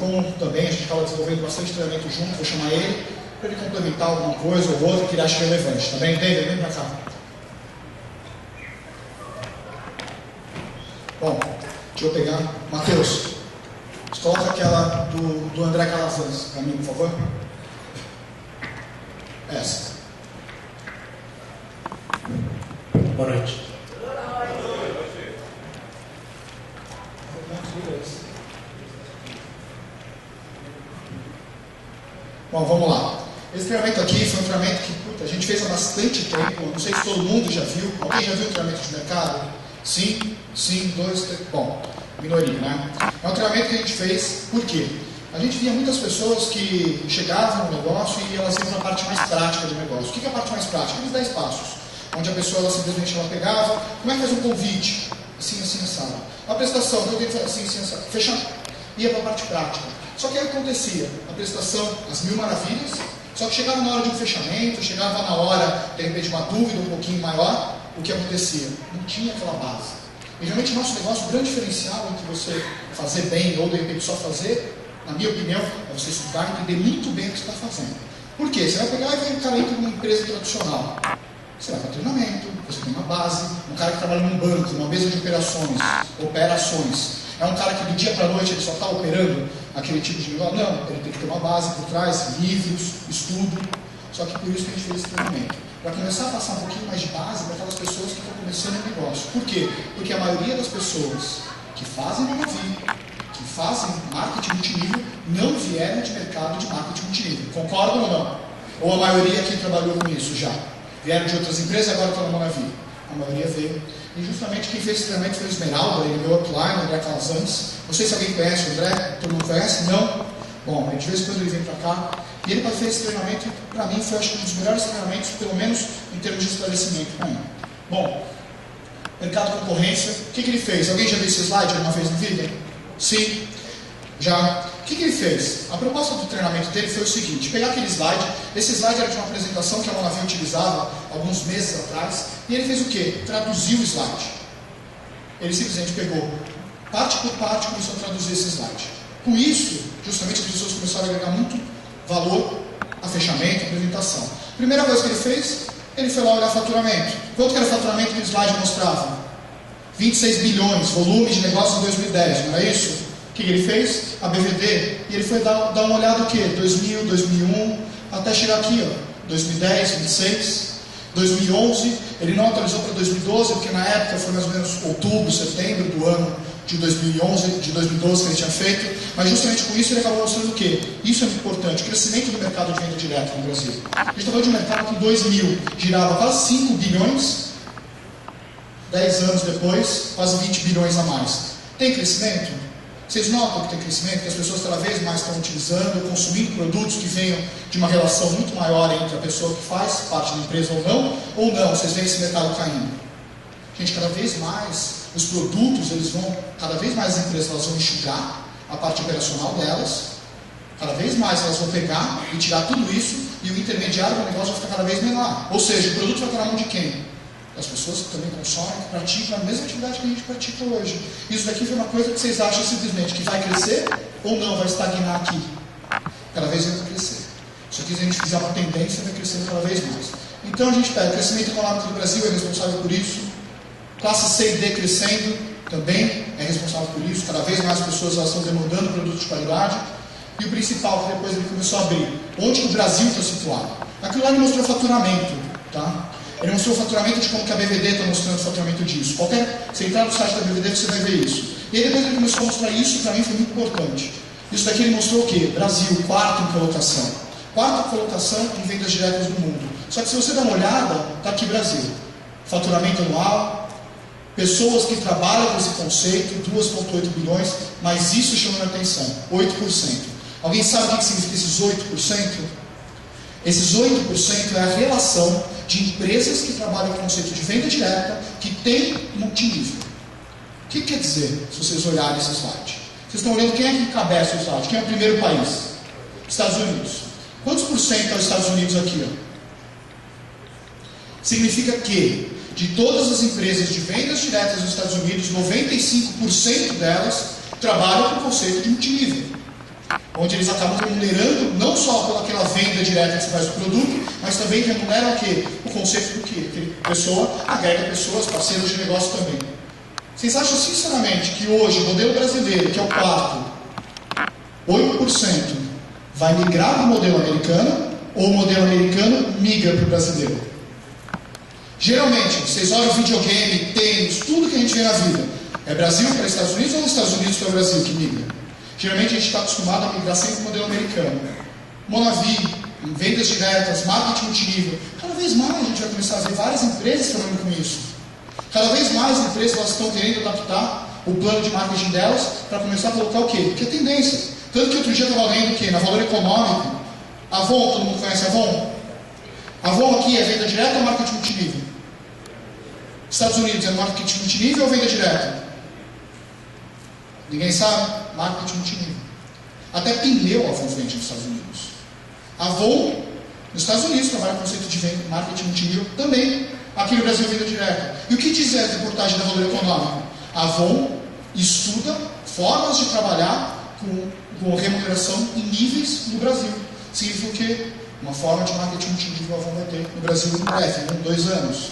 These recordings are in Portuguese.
como também a gente acaba desenvolvendo bastante treinamento junto, vou chamar ele para ele complementar alguma coisa ou outra que ele acha relevante. Tá bem? Entende? Vem para cá. Bom, deixa eu pegar. Matheus, coloca aquela do André Calazans para mim, por favor. Essa. Boa noite. Bom, vamos lá. Esse treinamento aqui foi um treinamento que a gente fez há bastante tempo. Não sei se todo mundo já viu. Alguém já viu o treinamento de mercado? Sim, 2, 3. Bom, minoria, né? É um treinamento que a gente fez, por quê? A gente via muitas pessoas que chegavam no negócio e elas iam para a parte mais prática do negócio. O que é a parte mais prática? Aqueles 10 passos. Onde a pessoa, ela simplesmente pegava, como é que faz um convite? Assim, assado. A prestação, eu tenho que fazer assim, assado. Fechar. Ia para a parte prática. Só que aí acontecia, a prestação, as mil maravilhas, só que chegava na hora de um fechamento, chegava na hora, de repente, uma dúvida um pouquinho maior, o que acontecia? Não tinha aquela base. E geralmente nosso negócio, o grande diferencial entre você fazer bem ou de repente só fazer, na minha opinião, é você estudar e entender muito bem o que você está fazendo. Por quê? Você vai pegar e ver um cara entra numa empresa tradicional. Você vai para treinamento, você tem uma base, um cara que trabalha num banco, numa mesa de operações. É um cara que do dia para a noite ele só está operando aquele tipo de negócio? Não, ele tem que ter uma base por trás, livros, estudo. Só que por isso que a gente fez esse treinamento. Para começar a passar um pouquinho mais de base para aquelas pessoas que estão começando o negócio. Por quê? Porque a maioria das pessoas que fazem Monavi, que fazem marketing multinível, não vieram de mercado de marketing multinível. Concordam ou não? Ou a maioria aqui trabalhou com isso já? Vieram de outras empresas e agora estão na Monavi? A maioria veio. E justamente quem fez esse treinamento foi o Esmeralda, ele meu upline, André Calazans. Não sei se alguém conhece o André, todo mundo conhece? Não? Bom, de vez em quando ele vem para cá. E ele fez esse treinamento e para mim foi acho que um dos melhores treinamentos, pelo menos em termos de esclarecimento para mim. Bom, mercado concorrência, o que ele fez? Alguém já viu esse slide alguma vez na vida? Sim? Já? O que ele fez? A proposta do treinamento dele foi o seguinte: pegar aquele slide, esse slide era de uma apresentação que a Monavi utilizava alguns meses atrás, e ele fez o quê? Traduziu o slide. Ele simplesmente pegou parte por parte e começou a traduzir esse slide. Com isso, justamente as pessoas começaram a agregar muito valor a fechamento, a apresentação. Primeira coisa que ele fez, ele foi lá olhar faturamento. Quanto que era o faturamento que o slide mostrava? 26 bilhões, volume de negócio em 2010, não é isso? O que ele fez? A BVD, e ele foi dar uma olhada o quê? 2000, 2001, até chegar aqui, ó, 2010, 26, 2011, ele não atualizou para 2012, porque na época foi mais ou menos outubro, setembro do ano de 2011, de 2012 que ele tinha feito, mas justamente com isso ele acabou mostrando o quê? Isso é muito importante, o crescimento do mercado de venda direta no Brasil. A gente está falando de um mercado que em 2000 girava quase 5 bilhões, 10 anos depois, quase 20 bilhões a mais. Tem crescimento? Vocês notam que tem crescimento, que as pessoas cada vez mais estão utilizando, consumindo produtos que venham de uma relação muito maior entre a pessoa que faz parte da empresa ou não, vocês veem esse mercado caindo. Gente, cada vez mais os produtos, cada vez mais as empresas elas vão enxugar a parte operacional delas, cada vez mais elas vão pegar e tirar tudo isso, e o intermediário do negócio vai ficar cada vez menor. Ou seja, o produto vai estar na mão de quem? As pessoas que também consomem, que praticam a mesma atividade que a gente pratica hoje. Isso daqui foi uma coisa que vocês acham simplesmente que vai crescer ou não, vai estagnar aqui. Cada vez vai crescer. Isso aqui, se a gente fizer uma tendência, vai crescendo cada vez mais. Então a gente pega o crescimento econômico do Brasil, é responsável por isso. Classe C e D crescendo, também é responsável por isso. Cada vez mais pessoas elas estão demandando produtos de qualidade. E o principal, que depois ele começou a abrir, onde o Brasil está situado. Aquilo lá ele mostrou faturamento, tá? Ele mostrou o faturamento de como que a BVD está mostrando o faturamento disso. Você entrar no site da BVD, você vai ver isso. E aí depois ele começou a mostrar isso, para mim foi muito importante. Isso daqui ele mostrou o quê? Brasil, quarto em colocação. Quarta colocação em vendas diretas do mundo. Só que se você dá uma olhada, está aqui Brasil. Faturamento anual, pessoas que trabalham com esse conceito, 2,8 bilhões, mas isso chama a atenção, 8%. Alguém sabe o que significa esses 8%? Esses 8% é a relação de empresas que trabalham com o conceito de venda direta, que tem multinível. O que quer dizer, se vocês olharem esse slide? Vocês estão olhando quem é que encabeça o slide? Quem é o primeiro país? Estados Unidos. Quantos por cento é os Estados Unidos aqui? Ó? Significa que, de todas as empresas de vendas diretas nos Estados Unidos, 95% delas trabalham com o conceito de multinível. onde eles acabam remunerando não só pelaquela venda direta que você faz do produto, mas também remuneram o quê? O conceito do quê? Que a pessoa agrega pessoas, parceiros de negócio também. Vocês acham sinceramente que hoje o modelo brasileiro, que é o quarto, 8%, vai migrar para o modelo americano, ou o modelo americano migra para o brasileiro? Geralmente, vocês olham videogame, tênis, tudo que a gente vê na vida, é Brasil para Estados Unidos ou Estados Unidos para o Brasil que migra? Geralmente a gente está acostumado a migrar sempre para o modelo americano. Monavi, em vendas diretas, marketing multinível, cada vez mais a gente vai começar a ver várias empresas trabalhando com isso. Cada vez mais as empresas elas estão querendo adaptar o plano de marketing delas para começar a colocar o quê? Porque é tendência. Tanto que outro dia eu estava lendo o quê? Na Valor Econômico, Avon, todo mundo conhece Avon? Avon aqui é venda direta ou marketing multinível? Estados Unidos é marketing multinível ou venda direta? Ninguém sabe? Marketing multinível. Até pneu a Avon vende nos Estados Unidos. Avon, nos Estados Unidos, trabalha com o conceito de venda, marketing multinível também. Aqui no Brasil, venda direta. E o que diz a reportagem da Valor Econômico? Avon estuda formas de trabalhar com remuneração em níveis no Brasil. Significa o quê? Uma forma de marketing multinível a Avon vai ter no Brasil em breve, em 2 anos.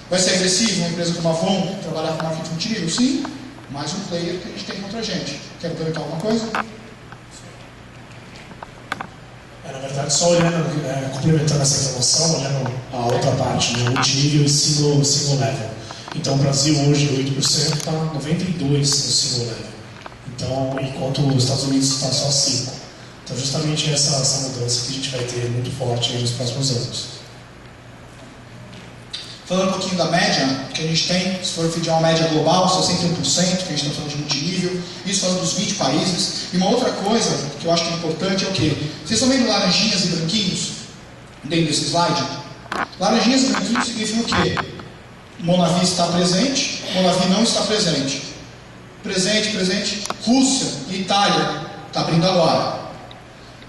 Vai ser agressivo uma empresa como a Avon trabalhar com marketing multinível? Sim. Mais um player que a gente tem contra a gente. Quer perguntar alguma coisa? Na verdade, só olhando, complementando essa informação, olhando a outra parte, né, multinível e single level. Então, o Brasil hoje, 8%, está 92% no single level. Então, enquanto os Estados Unidos está só 5%. Então, justamente essa mudança que a gente vai ter muito forte nos próximos anos. Falando um pouquinho da média que a gente tem, se for pedir uma média global, 61%, que a gente está falando de multinível, isso falando dos 20 países. E uma outra coisa que eu acho que é importante é o quê? Vocês estão vendo laranjinhas e branquinhos dentro desse slide? Laranjinhas e branquinhos significa o quê? Monavi está presente, Monavi não está presente. Presente, Rússia e Itália, está abrindo agora.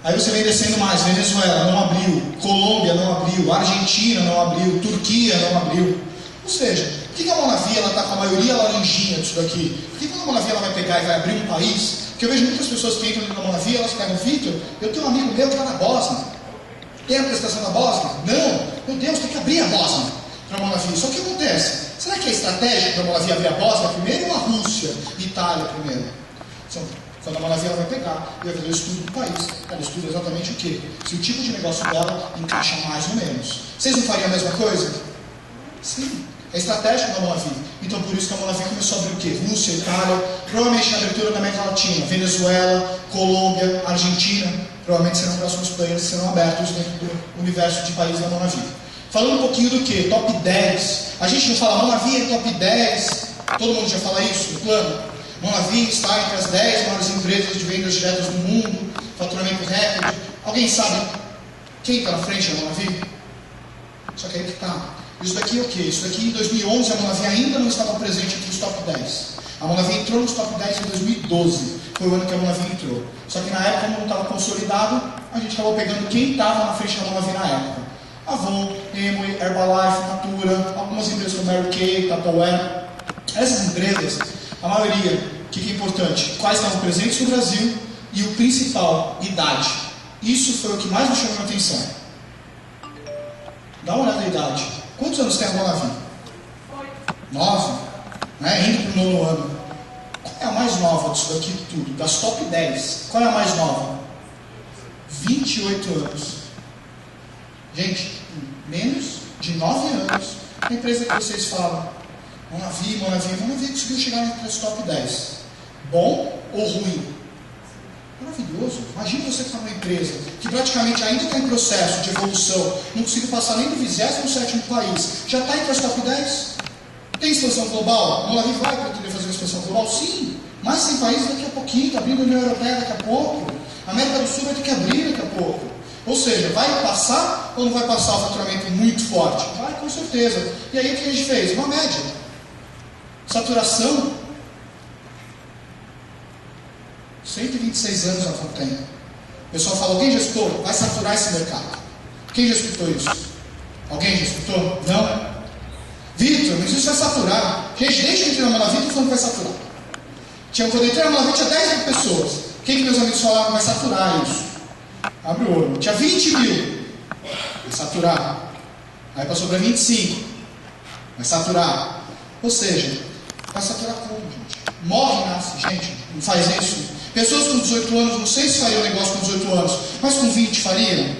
Aí você vem descendo mais, Venezuela não abriu, Colômbia não abriu, Argentina não abriu, Turquia não abriu. Ou seja, por que a Monavi está com a maioria laranjinha disso daqui? Por que a Monavi ela vai pegar e vai abrir um país? Porque eu vejo muitas pessoas que entram na Monavi, elas pegam, Vitor, eu tenho um amigo meu que está na Bósnia. Tem a prestação da Bósnia? Não, meu Deus, tem que abrir a Bósnia para a Monavi. Só que o que acontece? Será que é estratégia para a Monavi abrir a Bósnia primeiro ou a Rússia e Itália primeiro? Quando a Monavi ela vai pegar e vai fazer o estudo do país, ela estuda exatamente o quê? Se o tipo de negócio dela encaixa mais ou menos. Vocês não fariam a mesma coisa? Sim, é estratégico da Monavi. Então por isso que a Monavi começou a abrir o quê? Rússia, Itália, provavelmente na abertura da América Latina, Venezuela, Colômbia, Argentina, provavelmente serão próximos players que serão abertos dentro do universo de países da Monavi. Falando um pouquinho do quê? Top 10. A gente não fala Monavi é top 10, todo mundo já fala isso no plano? Monavi está entre as 10 maiores empresas de vendas diretas do mundo, faturamento recorde. Alguém sabe quem está na frente da Monavi? Só que aí que está. Isso daqui é o quê? Isso daqui em 2011 a Monavi ainda não estava presente aqui nos top 10. A Monavi entrou nos top 10 em 2012. Foi o ano que a Monavi entrou. Só que na época, como não estava consolidado, a gente acabou pegando quem estava na frente da Monavi na época. Avon, Amway, Herbalife, Natura, algumas empresas como Mary Kay, Tupperware. Essas empresas, a maioria, o que é importante? Quais estavam presentes no Brasil e o principal, idade. Isso foi o que mais me chamou a atenção. Dá uma olhada na idade. Quantos anos tem a Monavi? 9. Né? Indo para o 9º ano. Qual é a mais nova disso daqui tudo? Das top 10. Qual é a mais nova? 28 anos. Gente, menos de 9 anos, a empresa que vocês falam, Monavi conseguiu chegar entre as top 10. Bom ou ruim? Maravilhoso. Imagina você que está numa empresa que praticamente ainda está em processo de evolução, não conseguiu passar nem do 27º país, já está entre as top 10? Tem expansão global? A Monavi vai poder fazer uma expansão global? Sim. Mais 100 países daqui a pouquinho, está abrindo a União Europeia daqui a pouco. A América do Sul vai ter que abrir daqui a pouco. Ou seja, vai passar ou não vai passar o faturamento muito forte? Vai, com certeza. E aí o que a gente fez? Uma média. Saturação. 126 anos a Avon tem. O pessoal fala, alguém já escutou? Vai saturar esse mercado. Quem já escutou isso? Alguém já escutou? Não? Vitor, mas isso vai saturar. Gente, desde que eu entrei na Monavi, eu falando que vai saturar. Quando eu entrei na Monavi, tinha 10 mil pessoas. que meus amigos falaram? Vai saturar isso. Abre o olho. Tinha 20 mil. Vai saturar. Aí passou para 25. Vai saturar. Ou seja, vai saturar como, gente? Morre e nasce, gente. Não faz isso. Pessoas com 18 anos, não sei se faria um negócio com 18 anos, mas com 20 fariam.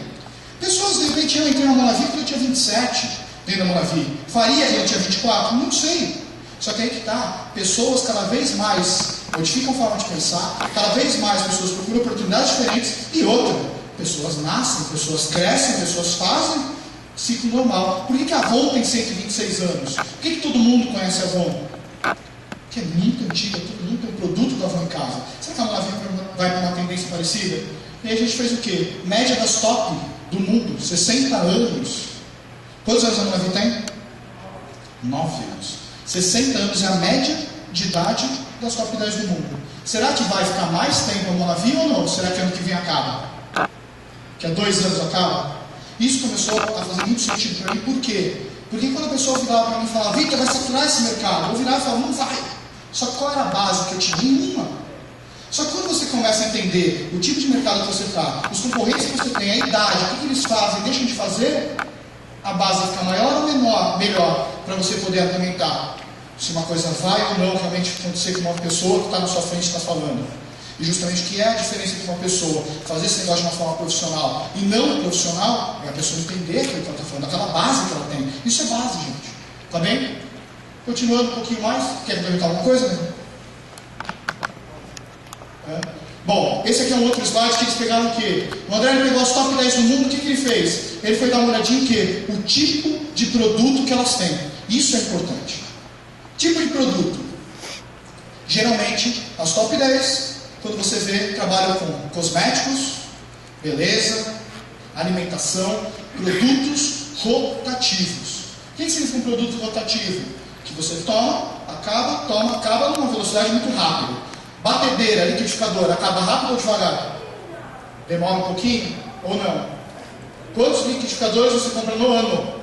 Pessoas, de repente, eu entrei na Monavi quando eu tinha 27, dentro da Monavi. Faria quando eu tinha 24? Não sei. Só que aí que está. Pessoas cada vez mais modificam a forma de pensar, cada vez mais pessoas procuram oportunidades diferentes. E outra, pessoas nascem, pessoas crescem, pessoas fazem ciclo normal. Por que a Avon tem 126 anos? Por que todo mundo conhece a Avon? Porque é muito antiga, todo mundo tem um produto da Avon em casa. Será que a Monavi vai para uma tendência parecida? E aí a gente fez o quê? Média das top do mundo, 60 anos. Quantos anos a Monavi tem? 9 anos. 60 anos é a média de idade das top 10 do mundo. Será que vai ficar mais tempo a Monavi ou não? Será que ano que vem acaba? Que há 2 anos acaba? Isso começou a fazer muito sentido para mim. Por quê? Porque quando a pessoa virava para mim e falava, Victor, vai saturar esse mercado, eu virava e falava, não vai. Só que qual era a base que eu tinha? Nenhuma. Só que quando você começa a entender o tipo de mercado que você está, os concorrentes que você tem, a idade, o que eles fazem, deixam de fazer, a base vai ficar maior ou menor? Melhor, para você poder argumentar se uma coisa vai ou não realmente acontecer com uma pessoa que está na sua frente e está falando. E justamente o que é a diferença entre uma pessoa fazer esse negócio de uma forma profissional e não profissional é a pessoa entender aquilo que ela está falando, aquela base que ela tem. Isso é base, gente. Tá bem? Continuando um pouquinho mais, quer complementar alguma coisa? Né? Bom, esse aqui é um outro slide que eles pegaram o quê? O André pegou as top 10 do mundo, o que ele fez? Ele foi dar uma olhadinha em quê? O tipo de produto que elas têm. Isso é importante. Tipo de produto. Geralmente, as top 10, quando você vê, trabalham com cosméticos, beleza, alimentação, produtos rotativos. O que significa um produto rotativo? Que você toma, acaba numa velocidade muito rápida. Batedeira, liquidificador, acaba rápido ou devagar? Demora um pouquinho ou não? Quantos liquidificadores você compra no ano?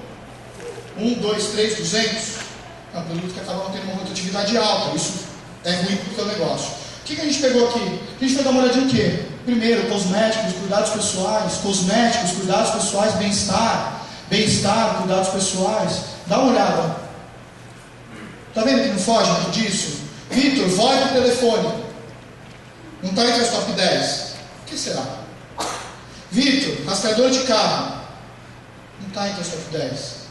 1, 2, 3, 200? É um produto que acaba tendo uma rotatividade alta. Isso é ruim para o teu negócio. O que a gente pegou aqui? A gente foi dar uma olhadinha em quê? Primeiro, cosméticos, cuidados pessoais, bem-estar, cuidados pessoais. Dá uma olhada. Está vendo que não foge muito disso? Victor, voz do telefone. Não está entre as top 10. O que será? Victor, rastreador de carro. Não está entre as top 10.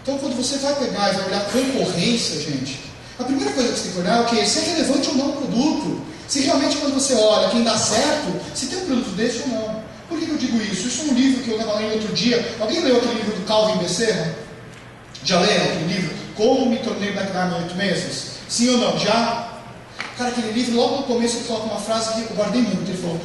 Então, quando você vai pegar e vai olhar a concorrência, gente, a primeira coisa que você tem que olhar é o quê? Se é relevante ou não o produto. Se realmente, quando você olha quem dá certo, se tem um produto desse ou não. Por que eu digo isso? Isso é um livro que eu estava lendo outro dia. Alguém leu aquele livro do Calvin Becerra? Já leram aquele livro? Como me tornei Black Diamond em 8 meses? Sim ou não? Já? Cara, aquele livro, logo no começo, ele coloca uma frase que eu guardei muito. Ele falou,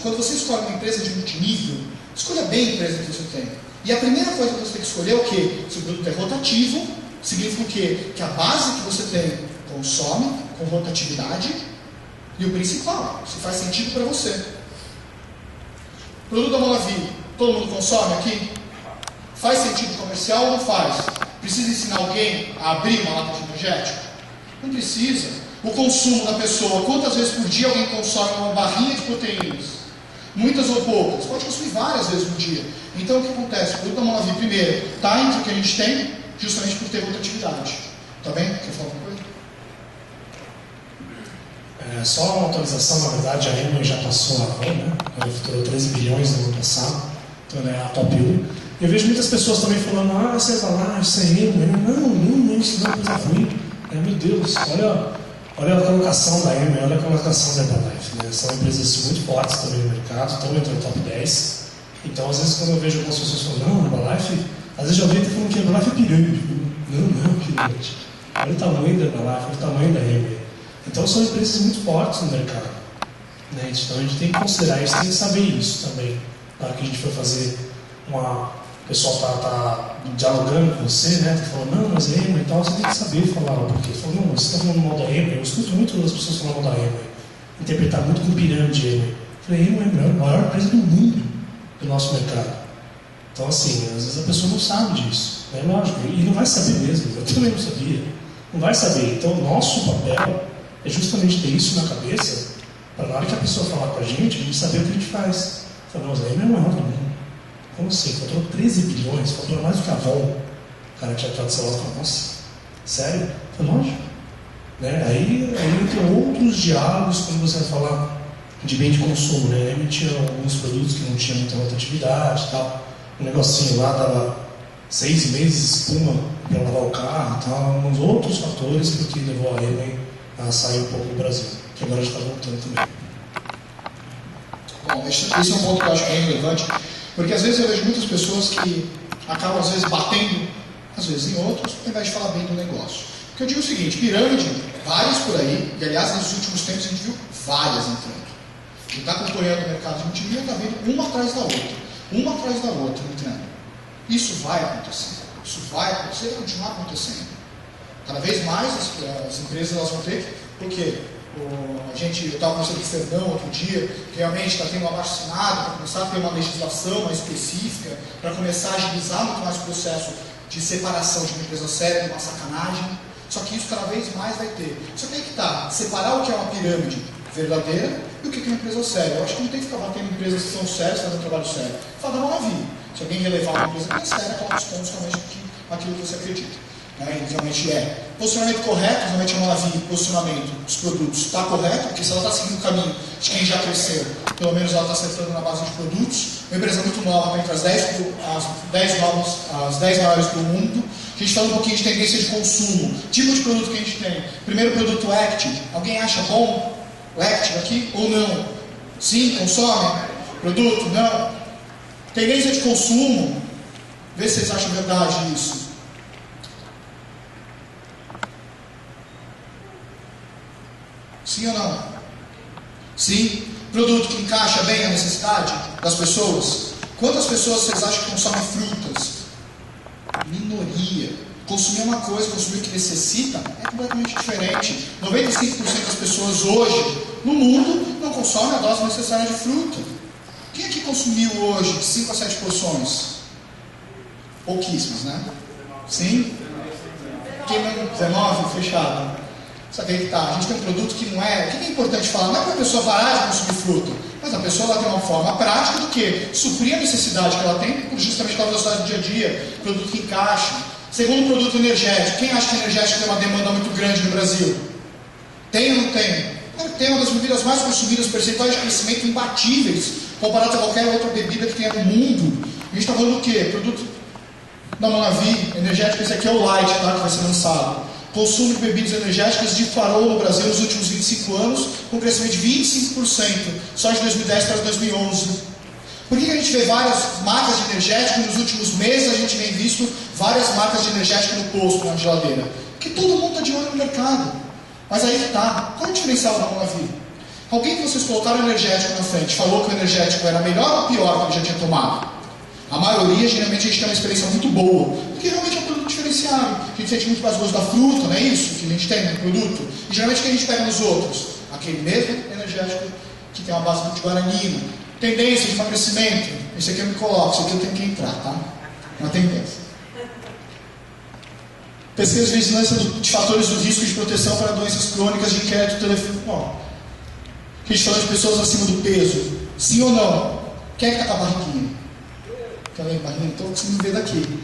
quando você escolhe uma empresa de multinível, escolha bem a empresa que você tem. E a primeira coisa que você tem que escolher é o quê? Se o produto é rotativo, significa o quê? Que a base que você tem consome com rotatividade e o principal, se faz sentido para você. Produto da Monavi, todo mundo consome aqui? Faz sentido comercial ou não faz? Precisa ensinar alguém a abrir uma lata de energético? Não precisa. O consumo da pessoa, quantas vezes por dia alguém consome uma barrinha de proteínas? Muitas ou poucas? Pode consumir várias vezes por dia. Então o que acontece? O produto da Monavi, primeiro, está entre o que a gente tem, justamente por ter rotatividade. Tá bem? Quer falar alguma coisa? Só uma atualização, na verdade, a Emma já passou a Avon, né? Ela faturou 13 bilhões no ano passado, então ela é a top 1. Eu vejo muitas pessoas também falando, você vai lá, isso é Emma. Não, isso não é coisa ruim. Meu Deus, olha a colocação da Emma, olha a colocação da Herbalife, né? São empresas muito fortes também no mercado, estão entre o top 10. Então, às vezes, quando eu vejo algumas pessoas falando, Herbalife, às vezes eu ouvi até falando que Herbalife é pirâmide. Não, pirâmide. Olha o tamanho da Herbalife, olha o tamanho da Emma. Então, são empresas muito fortes no mercado, né? Então, a gente tem que considerar isso, tem que saber isso também. Na hora que a gente for fazer o pessoal está dialogando com você, né? Tá falando, não, mas é Emma e tal, você tem que saber falar o porquê. Você fala, não, você está falando mal da Emma. Eu escuto muito as pessoas falando mal da Emma, interpretar muito com pirâmide Emma. Eu falei, Emma é a maior empresa do mundo do nosso mercado. Então, assim, às vezes a pessoa não sabe disso, é lógico, e não vai saber mesmo. Eu também não sabia, não vai saber. Então, o nosso papel é justamente ter isso na cabeça Para na hora que a pessoa falar com a gente saber o que a gente faz. Fala, não, aí não é errado, não. Como assim? Faturou 13 bilhões, faturou mais do que a Avon. O cara tinha estado celular e falou, nossa, sério? Eu falei, lógico. Né? Aí tem outros diálogos quando você vai falar de bem de consumo, né? Ele tinha alguns produtos que não tinham muita rotatividade e tal. Um negocinho lá dava 6 meses espuma para lavar o carro e tal. Uns outros fatores que levou a Emen a sair um pouco do Brasil, que agora já está voltando também. Bom, esse é um ponto que eu acho bem relevante, porque às vezes eu vejo muitas pessoas que acabam às vezes batendo, às vezes em outros, ao invés de falar bem do negócio. Porque eu digo o seguinte, pirâmide, várias por aí, e aliás nos últimos tempos a gente viu várias entrando. Quem está acompanhando o mercado de multimídia está vendo uma atrás da outra entrando. Isso vai acontecer, e vai continuar acontecendo. Cada vez mais as empresas elas vão ter, porque eu estava conversando com o Fernão outro dia, realmente está tendo um abaixo-assinado para começar a ter uma legislação mais específica, para começar a agilizar muito mais o processo de separação de uma empresa séria de uma sacanagem. Só que isso cada vez mais vai ter. Só que aí que está, separar o que é uma pirâmide verdadeira e o que é uma empresa séria. Eu acho que não tem que ficar batendo em empresas que são sérias, fazendo um trabalho sério. Fala, não havia. Se alguém relevar uma empresa que é séria, coloca os pontos realmente aquilo que você acredita. Realmente é. Posicionamento correto, realmente não havia posicionamento dos produtos está correto, porque se ela está seguindo o caminho de quem já cresceu, pelo menos ela está acertando na base de produtos. Uma empresa muito nova, entre as 10 maiores do mundo. A gente fala um pouquinho de tendência de consumo, tipo de produto que a gente tem. Primeiro produto Active, alguém acha bom o Active aqui ou não? Sim, consome? Produto? Não. Tendência de consumo, vê se vocês acham verdade isso. Sim ou não? Sim. Produto que encaixa bem a necessidade das pessoas? Quantas pessoas vocês acham que consomem frutas? Minoria. Consumir uma coisa, consumir o que necessita, é completamente diferente. 95% das pessoas hoje, no mundo, não consomem a dose necessária de fruta. Quem aqui consumiu hoje 5 a 7 porções? Pouquíssimas, né? Sim? Quem não? 19? Fechado. Só que aí tá, a gente tem um produto que não é... O que é importante falar? Não é para a pessoa parar de consumir fruta, mas a pessoa ela tem uma forma prática do que suprir a necessidade que ela tem, justamente pela velocidade do dia a dia, produto que encaixa. Segundo, produto energético. Quem acha que energético tem uma demanda muito grande no Brasil? Tem ou não tem? Tem uma das bebidas mais consumidas, percentuais de crescimento imbatíveis, comparado a qualquer outra bebida que tenha no mundo. A gente está falando do quê? Produto da Monavi, energético, esse aqui é o Light, tá, que vai ser lançado. Consumo de bebidas energéticas disparou no Brasil nos últimos 25 anos, com um crescimento de 25%, só de 2010 para 2011. Por que a gente vê várias marcas de energético e nos últimos meses a gente vem visto várias marcas de energético no posto, na geladeira? Porque todo mundo está de olho no mercado. Mas aí que está. Qual é o diferencial da Monavi? Alguém que vocês colocaram energético na frente falou que o energético era melhor ou pior que ele já tinha tomado? A maioria, geralmente, a gente tem uma experiência muito boa, porque realmente é um produto diferenciado. A gente sente muito mais gosto da fruta, não é isso que a gente tem no produto? E geralmente o que a gente pega nos outros? Aquele mesmo energético que tem uma base de guaranina. Tendência de emagrecimento. Esse aqui eu me coloco, esse aqui eu tenho que entrar, tá? Uma tendência. Pesquisa de vigilância de fatores do risco de proteção para doenças crônicas de inquérito telefônico. Bom, a gente fala de pessoas acima do peso. Sim ou não? Quem é que está com a barriguinha? Estou conseguindo ver daqui.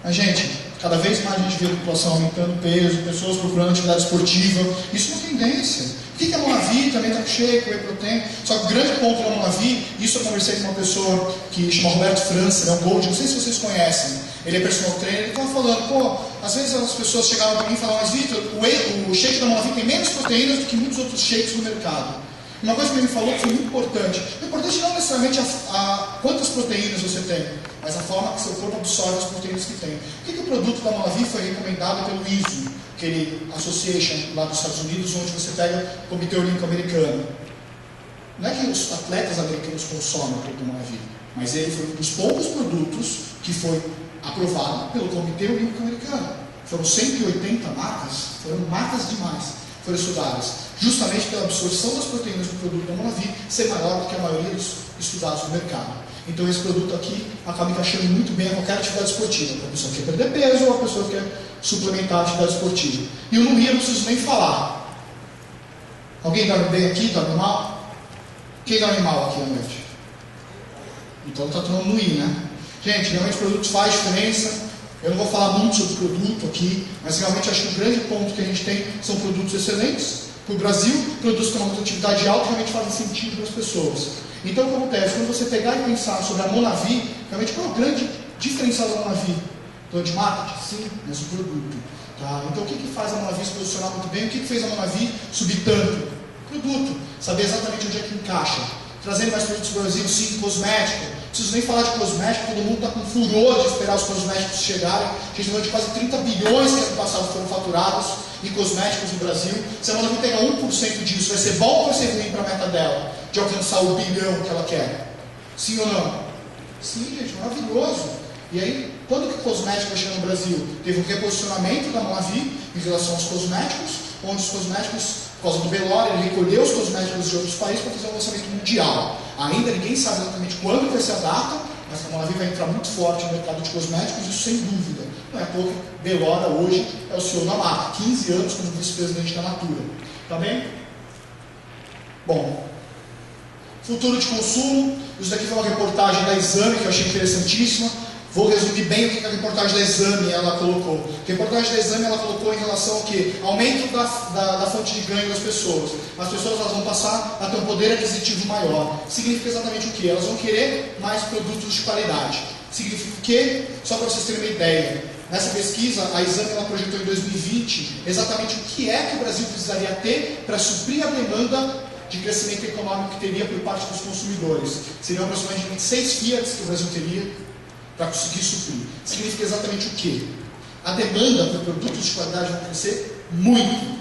Mas, gente, cada vez mais a gente vê a população aumentando peso, pessoas procurando atividade esportiva. Isso é uma tendência. Por que a Monavi também está cheia, com whey protein? Só que o grande ponto da Monavi, isso eu conversei com uma pessoa que chama Roberto França, ele é um coach, não sei se vocês conhecem. Ele é personal trainer, ele estava falando, às vezes as pessoas chegavam para mim e falavam, mas Vitor, o shake da Monavi tem menos proteínas do que muitos outros shakes no mercado. Uma coisa que ele me falou que foi muito importante. O importante não necessariamente quantas proteínas você tem, mas a forma que seu corpo absorve as proteínas que tem. Por que o produto da Monavi foi recomendado pelo ISO, aquele association lá dos Estados Unidos, onde você pega o Comitê Olímpico Americano? Não é que os atletas americanos consomem o produto da Monavi, mas ele foi um dos poucos produtos que foi aprovado pelo Comitê Olímpico Americano. Foram 180 marcas, foram marcas demais. Foram estudadas, justamente pela absorção das proteínas do produto da Monavi ser maior do que a maioria dos estudados no mercado. Então esse produto aqui acaba encaixando muito bem a qualquer atividade esportiva, para a pessoa que quer perder peso ou a pessoa que quer suplementar a atividade esportiva. E eu não preciso nem falar. Alguém dorme bem aqui, dorme mal? Quem dá animal aqui à noite? Então está tomando no I, né? Gente, realmente o produto faz diferença. Eu não vou falar muito sobre produto aqui, mas realmente acho que o grande ponto que a gente tem são produtos excelentes. Para o Brasil, produtos com uma rotatividade alta realmente fazem sentido para as pessoas. Então o que acontece? Quando você pegar e pensar sobre a Monavi, realmente qual é o grande diferencial da Monavi? Então de marketing? Sim, mas o produto. Tá? Então o que faz a Monavi se posicionar muito bem? O que fez a Monavi subir tanto? Produto. Saber exatamente onde é que encaixa. Trazendo mais produtos para o Brasil, sim, cosmético. Não preciso nem falar de cosmético, todo mundo está com furor de esperar os cosméticos chegarem. A gente falou de quase 30 bilhões que ano passado foram faturados em cosméticos no Brasil. Se a Monavi pegar 1% disso, vai ser bom ou vai ser ruim para a meta dela? De alcançar o bilhão que ela quer? Sim ou não? Sim, gente, maravilhoso. E aí, quando que o cosmético vai chegar no Brasil? Teve um reposicionamento da Monavi em relação aos cosméticos, onde os cosméticos, por causa do Belório, ele recolheu os cosméticos de outros países para fazer um lançamento mundial. Ainda ninguém sabe exatamente quando vai ser a data, mas a Monavi vai entrar muito forte no mercado de cosméticos, isso sem dúvida. Não é à toa que Belório hoje é o CEO da marca, 15 anos como vice-presidente da Natura. Tá bem? Bom, futuro de consumo. Isso daqui foi uma reportagem da Exame que eu achei interessantíssima. Vou resumir bem o que a reportagem da Exame ela colocou. A reportagem da Exame ela colocou em relação ao que? Aumento da fonte de ganho das pessoas. As pessoas elas vão passar a ter um poder aquisitivo maior. Significa exatamente o que? Elas vão querer mais produtos de qualidade. Significa o quê? Só para vocês terem uma ideia. Nessa pesquisa, a Exame ela projetou em 2020 exatamente o que é que o Brasil precisaria ter para suprir a demanda de crescimento econômico que teria por parte dos consumidores. Seriam aproximadamente 6 Fiats que o Brasil teria para conseguir suprir. Significa exatamente o quê? A demanda por produtos de qualidade vai crescer muito.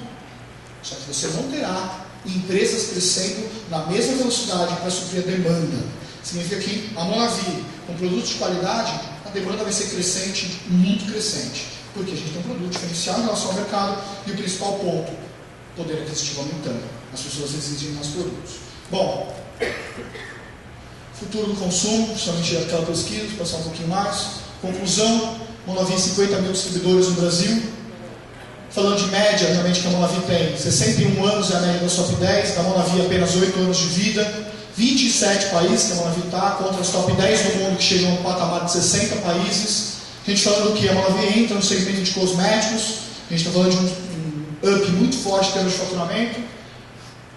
Só que você não terá empresas crescendo na mesma velocidade para suprir a demanda. Significa que a Monavi, com produtos de qualidade, a demanda vai ser crescente, muito crescente. Porque a gente tem um produto diferencial em relação ao mercado e o principal ponto, poder aquisitivo aumentando. As pessoas exigem mais produtos. Bom, futuro do consumo, principalmente aquela pesquisa, vou passar um pouquinho mais. Conclusão, Monavi 50 mil distribuidores no Brasil. Falando de média, realmente que a Monavi tem 61 anos é a média da top 10, da Monavi apenas 8 anos de vida. 27 países que a Monavi está, contra os top 10 do mundo que chegam a um patamar de 60 países. A gente falando que a Monavi entra no segmento de cosméticos, a gente está falando de um up muito forte em termos de faturamento.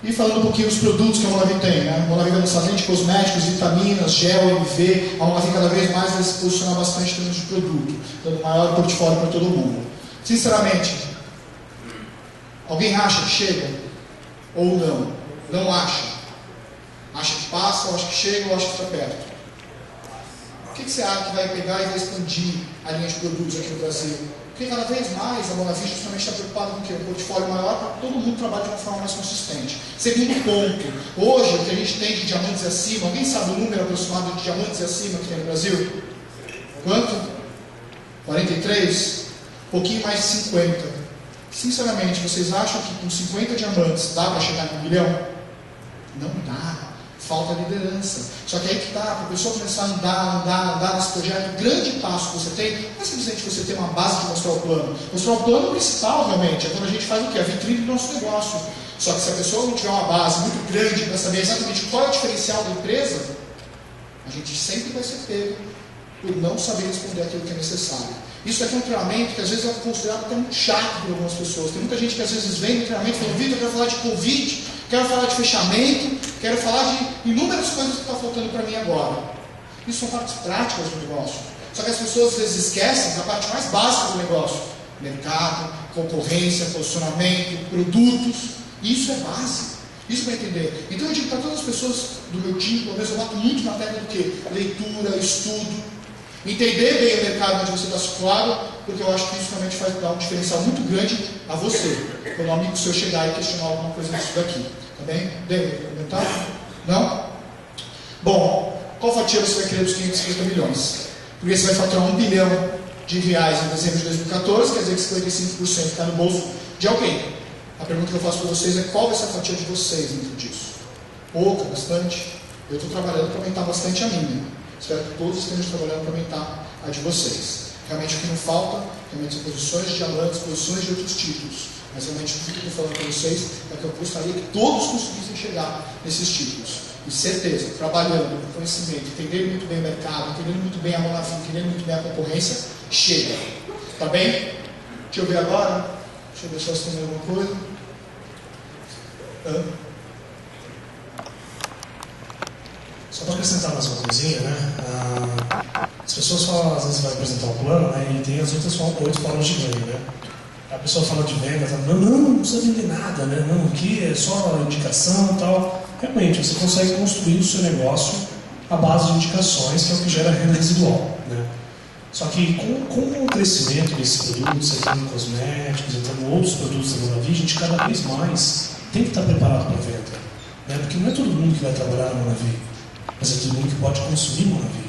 E falando um pouquinho dos produtos que a Monavi tem, né? A Monavi vai lançar linha de cosméticos, vitaminas, gel, MV. A Monavi cada vez mais vai se posicionar bastante em termos de produto, dando maior portfólio para todo mundo. Sinceramente, alguém acha que chega? Ou não? Não acha? Acha que passa, ou acha que chega, ou acha que está perto? O que você acha que vai pegar e vai expandir a linha de produtos aqui no Brasil? Porque cada vez mais a Monavi justamente está preocupada com o quê? Um portfólio maior para todo mundo trabalhar de uma forma mais consistente. Segundo ponto, hoje o que a gente tem de diamantes acima, alguém sabe o número aproximado de diamantes acima que tem no Brasil? Quanto? 43? Um pouquinho mais de 50. Sinceramente, vocês acham que com 50 diamantes dá para chegar em 1 milhão? Não dá. Falta liderança. Só que aí que está, para a pessoa começar a andar nesse projeto, o grande passo que você tem, não é simplesmente você ter uma base de mostrar o plano. Mostrar o plano principal, realmente, é quando a gente faz o quê? A vitrine do nosso negócio. Só que se a pessoa não tiver uma base muito grande para saber exatamente qual é o diferencial da empresa, a gente sempre vai ser pego por não saber responder aquilo que é necessário. Isso aqui é um treinamento que às vezes é considerado até muito chato por algumas pessoas. Tem muita gente que às vezes vem no treinamento e fala: Vitor, eu quero falar de Covid, quero falar de fechamento, quero falar de inúmeras coisas que estão faltando para mim agora. Isso são partes práticas do negócio. Só que as pessoas às vezes esquecem da parte mais básica do negócio: mercado, concorrência, posicionamento, produtos. Isso é base. Isso vai entender. Então eu digo para todas as pessoas do meu time, pelo menos eu bato muito na tecla do quê? Leitura, estudo. Entender bem o mercado onde você está situado, porque eu acho que isso realmente vai dar um diferencial muito grande a você, quando um amigo seu chegar e questionar alguma coisa disso daqui. Tá bem? Deve comentar? Não? Bom, qual fatia você vai querer dos 550 milhões? Porque você vai faturar 1 bilhão de reais em dezembro de 2014, quer dizer que 55% está no bolso de alguém. A pergunta que eu faço para vocês é: qual vai ser a fatia de vocês dentro disso? Pouca, bastante? Eu estou trabalhando para aumentar bastante a minha. Espero que todos estejam trabalhando para aumentar a de vocês. Realmente o que não falta, realmente são posições de diamantes, posições de outros títulos. Mas realmente tudo que eu estou falando para vocês é que eu gostaria que todos conseguissem chegar nesses títulos. E certeza, trabalhando com conhecimento, entendendo muito bem o mercado, entendendo muito bem a Monavi, entendendo muito bem a concorrência, chega. Tá bem? Deixa eu ver agora. Deixa eu ver só se tem alguma coisa. Só para acrescentar mais uma coisinha, né? As pessoas falam, às vezes vai apresentar um plano, né? E tem as outras 8 formas de ganho, né? A pessoa fala de venda, fala, não precisa vender nada, né? Não, aqui é só indicação e tal. Realmente, você consegue construir o seu negócio à base de indicações, que é o que gera renda residual, né? Só que com o crescimento desses produtos, entrando cosméticos, entrando outros produtos da Monavi, a gente cada vez mais tem que estar preparado para a venda, né? Porque não é todo mundo que vai trabalhar na Monavi, mas é todo mundo que pode consumir Monavi,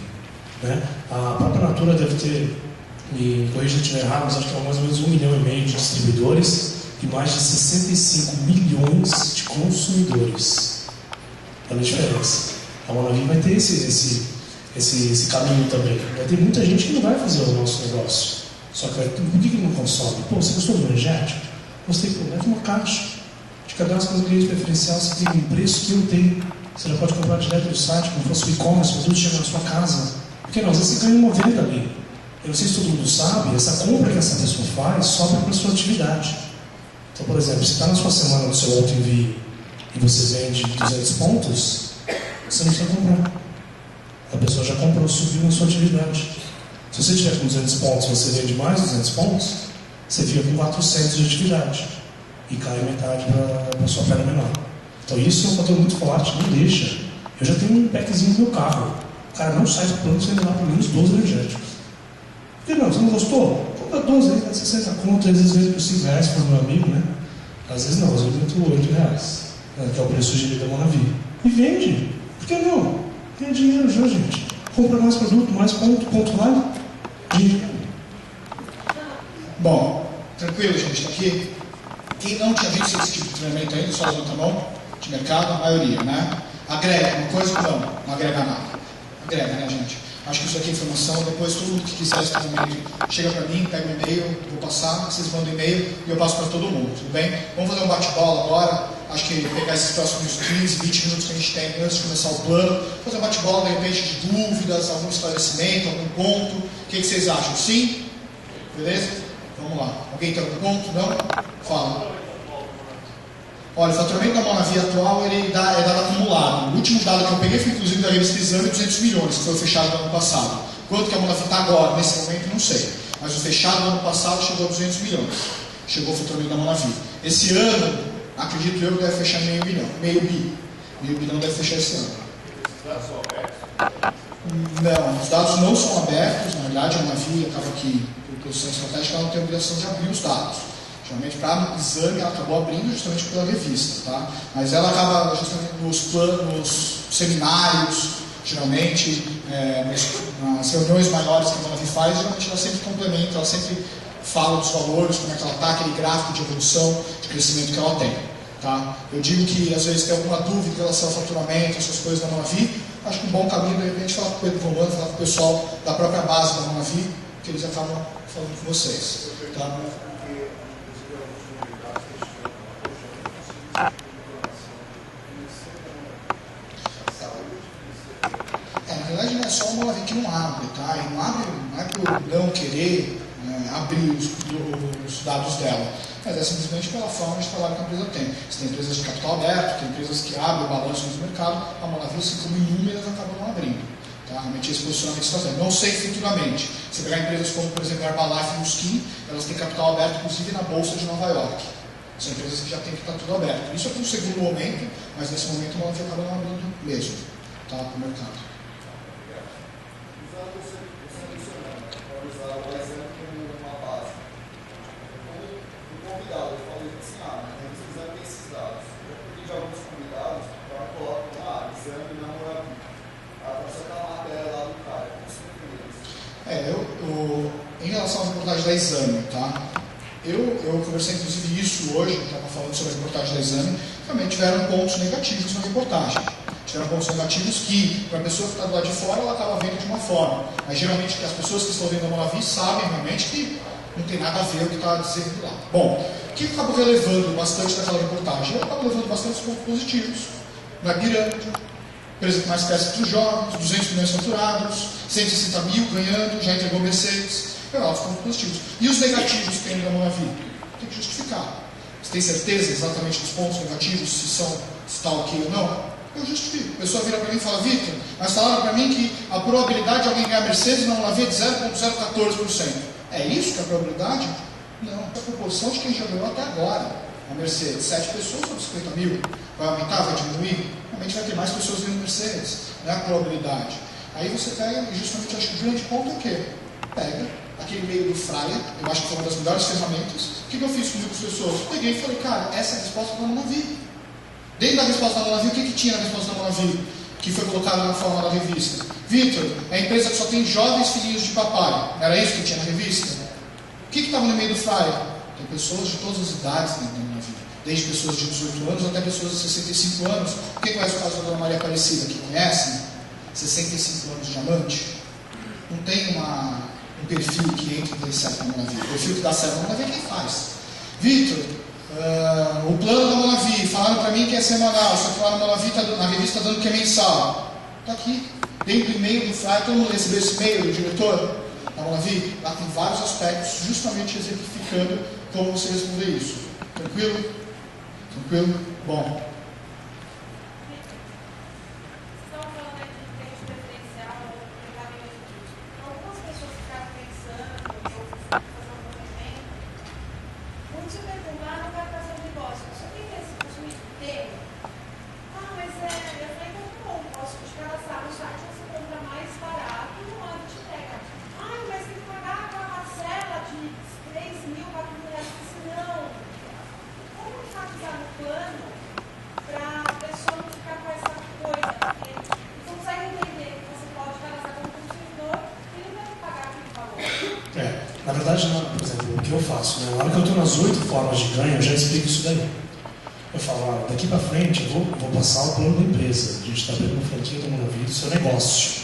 né? A própria Natura deve ter, me corrija se eu estiver errado, mas acho que é mais ou menos 1,5 milhão de distribuidores e mais de 65 milhões de consumidores. Olha a diferença. A Monavi vai ter esse caminho também. Vai ter muita gente que não vai fazer o nosso negócio. Só que por que não consome? Pô, você gostou do energético? Gostei, pô, leva uma caixa. De cadastro com os clientes preferencial, você tem um preço que eu tenho. Você já pode comprar direto do site, como fosse o e-commerce, o produto chega na sua casa. Porque não, às vezes você ganha uma venda ali. Eu não sei se todo mundo sabe, essa compra que essa pessoa faz sobra para a sua atividade. Então, por exemplo, se está na sua semana no seu auto-envio e você vende 200 pontos, você não precisa comprar. A pessoa já comprou, subiu na sua atividade. Se você tiver com 200 pontos e você vende mais 200 pontos, você fica com 400 de atividade. E cai metade para a sua perna menor. Então isso é um fator muito forte, não deixa. Eu já tenho um packzinho no meu carro. O cara não sai do plano sem levar pelo menos 12 energéticos. Por que não? Você não gostou? Compra 12 aí, vai 60 conto, às vezes vende por 5 reais para o meu amigo, né? Às vezes não, às vezes vende por 8 reais, né? Que é o preço sugerido da Monavi. E vende. Por que não? Ganha dinheiro já, gente. Compra mais produto, mais ponto vale. Dinheiro. Bom, tranquilo, gente, está aqui. Quem não tinha visto esse tipo de treinamento ainda, só levanta a mão, de mercado, a maioria, né? Agrega uma coisa ou não agrega nada. Agrega, né, gente? Acho que isso aqui é informação. Depois, todo mundo que quiser esse treinamento, chega para mim, pega um e-mail, vou passar, vocês mandam e-mail e eu passo para todo mundo, tudo bem? Vamos fazer um bate-bola agora. Acho que pegar esses próximos 15, 20 minutos que a gente tem antes de começar o plano, fazer um bate-bola, de repente, de dúvidas, algum esclarecimento, algum ponto. O que vocês acham? Sim? Beleza? Vamos lá. Alguém tem algum ponto? Não? Fala. Olha, o faturamento da Monavi atual é dado acumulado. O último dado que eu peguei foi inclusive da revista Exame, 200 milhões, que foi o fechado do ano passado. Quanto que a Monavi está agora? Nesse momento, não sei. Mas o fechado do ano passado chegou a 200 milhões. Chegou o faturamento da Monavi. Esse ano, acredito eu, deve fechar meio bilhão. Meio bilhão deve fechar esse ano. Os dados são abertos? Não, os dados não são abertos. Na verdade, a Monavi acaba que, por posição estratégica, ela não tem a obrigação de abrir os dados. Geralmente, para exame, ela acabou abrindo justamente pela revista, tá? Mas ela acaba justamente nos planos, seminários, geralmente, nas reuniões maiores que a Monavi faz, geralmente ela sempre complementa, ela sempre fala dos valores, como é que ela está, aquele gráfico de evolução, de crescimento que ela tem, tá? Eu digo que, às vezes, tem alguma dúvida em relação ao faturamento, essas coisas da Monavi, acho que um bom caminho, de repente, falar com o Pedro Romano, falar com o pessoal da própria base da Monavi, que eles acabam falando com vocês, tá? Na verdade, não é só a Monavi que não abre, tá? E não é por não querer abrir os dados dela, mas é simplesmente pela forma de trabalho que a empresa tem. Você tem empresas de capital aberto, tem empresas que abrem o balanço no mercado, a Monavi, assim como inúmeras, acabam não abrindo. Tá? Realmente esse posicionamento está fazendo. Não sei futuramente. Se pegar empresas como, por exemplo, a Herbalife e o Skin, elas têm capital aberto, inclusive na Bolsa de Nova York. São empresas que já têm que estar tudo aberto. Isso é para um segundo momento, mas nesse momento a Monavi acaba não abrindo mesmo, tá? Para o mercado. Em relação à reportagem da Exame, tá? Eu conversei inclusive isso hoje, estava falando sobre a reportagem da Exame, realmente tiveram pontos negativos na reportagem. Tiveram pontos negativos que, para a pessoa que está do lado de fora, ela estava vendo de uma forma. Mas geralmente as pessoas que estão vendo a Monavi sabem realmente que não tem nada a ver o que está dizendo lá. Bom, o que acabou relevando bastante daquela reportagem? Eu acabo levando bastante pontos positivos. Na pirâmide, Por exemplo, mais peças para os jovens, 200 milhões faturados, 160 mil ganhando, já entregou Mercedes. É óbvio, pontos positivos. E os negativos que tem da Monavi? Tem que justificar. Você tem certeza exatamente dos pontos negativos, se está ok ou não? Eu justifico. A pessoa vira para mim e fala, Victor, mas falaram para mim que a probabilidade de alguém ganhar Mercedes na Monavi é de 0,014%. É isso que é a probabilidade? Não. É a proporção de quem já ganhou até agora a Mercedes. 7 pessoas sobre 50 mil. Vai aumentar, vai diminuir? Realmente vai ter mais pessoas ganhando Mercedes. Não é a probabilidade. Aí você pega, e justamente acho que o grande ponto é o quê? Pega aquele meio do Fraia, eu acho que foi uma das melhores ferramentas. O que eu fiz com as pessoas? Peguei e falei, cara, essa é a resposta da Monavi. Dentro da resposta da Monavi, o que tinha na resposta da Monavi? Que foi colocado na forma da revista. Vitor, é a empresa que só tem jovens filhinhos de papai. Era isso que tinha na revista? O que estava no meio do Fraia? Tem pessoas de todas as idades dentro da Monavi. Desde pessoas de 18 anos até pessoas de 65 anos. Quem conhece o caso da Dona Maria Aparecida aqui? Conhece? 65 anos de diamante. Não tem um perfil que entra e dê certo na Monavi. O perfil que dá certo na Monavi é quem faz. Vitor, o plano da Monavi, falaram para mim que é semanal, só que lá na Monavi, na revista está dando que é mensal. Está aqui. Dentro do e-mail do Fly, todo mundo recebeu esse e-mail do diretor da Monavi? Lá tem vários aspectos, justamente exemplificando como você responder isso. Tranquilo? Tranquilo? Bom. Na verdade, por exemplo, o que eu faço, né? Na hora que eu estou nas 8 formas de ganho, eu já explico isso daí. Eu falo, daqui para frente eu vou passar o plano da empresa. A gente está abrindo uma franquia da Monavi do seu negócio.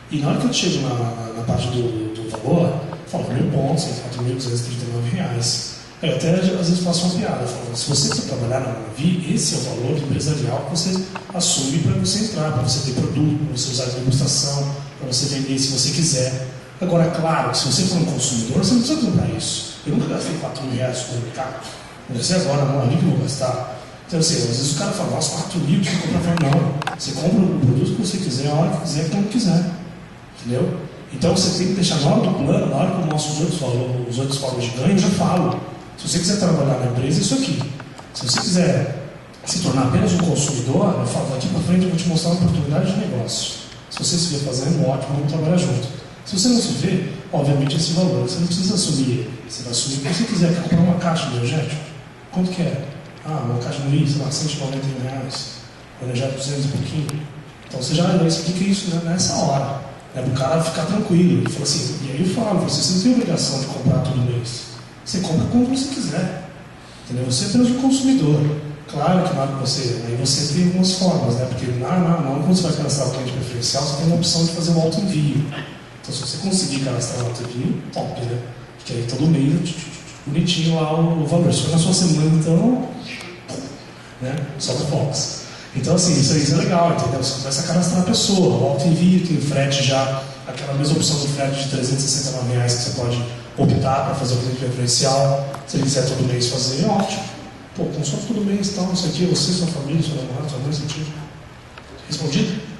E na hora que eu chego na parte do valor, eu falo, 1.000 pontos, R$4.239. Eu até às vezes faço uma piada. Eu falo, se você for trabalhar na Monavi, esse é o valor empresarial que você assume para você entrar, para você ter produto, para você usar a administração, para você vender se você quiser. Agora, claro, se você for um consumidor, você não precisa comprar isso. Eu nunca gastei R$4.000 no mercado. Não sei agora, não, ali que eu vou gastar. Então, assim, às vezes o cara fala, nossa, R$4.000 você compra. Eu falo, não. Você compra o produto que você quiser, a hora que quiser, quando quiser. Entendeu? Então, você tem que deixar na hora do plano, na hora que eu mostro os outros formas de ganho, eu já falo. Se você quiser trabalhar na empresa, é isso aqui. Se você quiser se tornar apenas um consumidor, eu falo, daqui para frente eu vou te mostrar uma oportunidade de negócio. Se você se vê fazendo, ótimo, vamos trabalhar junto. Se você não se vê, obviamente esse valor, você não precisa assumir ele. Você vai assumir o que você quiser. Quer comprar uma caixa de energético? Quanto que é? Uma caixa no I, sei lá, R$191. O energético 200 e pouquinho. Então você já explica isso nessa hora. Para o cara ficar tranquilo. Ele fala assim, e aí eu falo, você não tem obrigação de comprar todo mês. Você compra quando você quiser. Entendeu? Você é apenas um consumidor. Claro que na hora que aí você tem algumas formas, né? Porque quando você vai cadastrar o cliente preferencial, você tem uma opção de fazer um auto-envio. Então, se você conseguir cadastrar o auto-envio, top, né? Porque aí todo mês, bonitinho lá o valor. Se for na sua semana, então, né? Só no Fox. Então, assim, isso é legal, entendeu? Você começa a cadastrar a pessoa. O auto-envio tem o frete já, aquela mesma opção do frete de R$369 que você pode optar para fazer o cliente preferencial. Se ele quiser todo mês fazer, ótimo. Pô, consome todo mês, tal, não sei o quê. Você, sua família, seu namorado, sua mãe, seu tio. Respondido?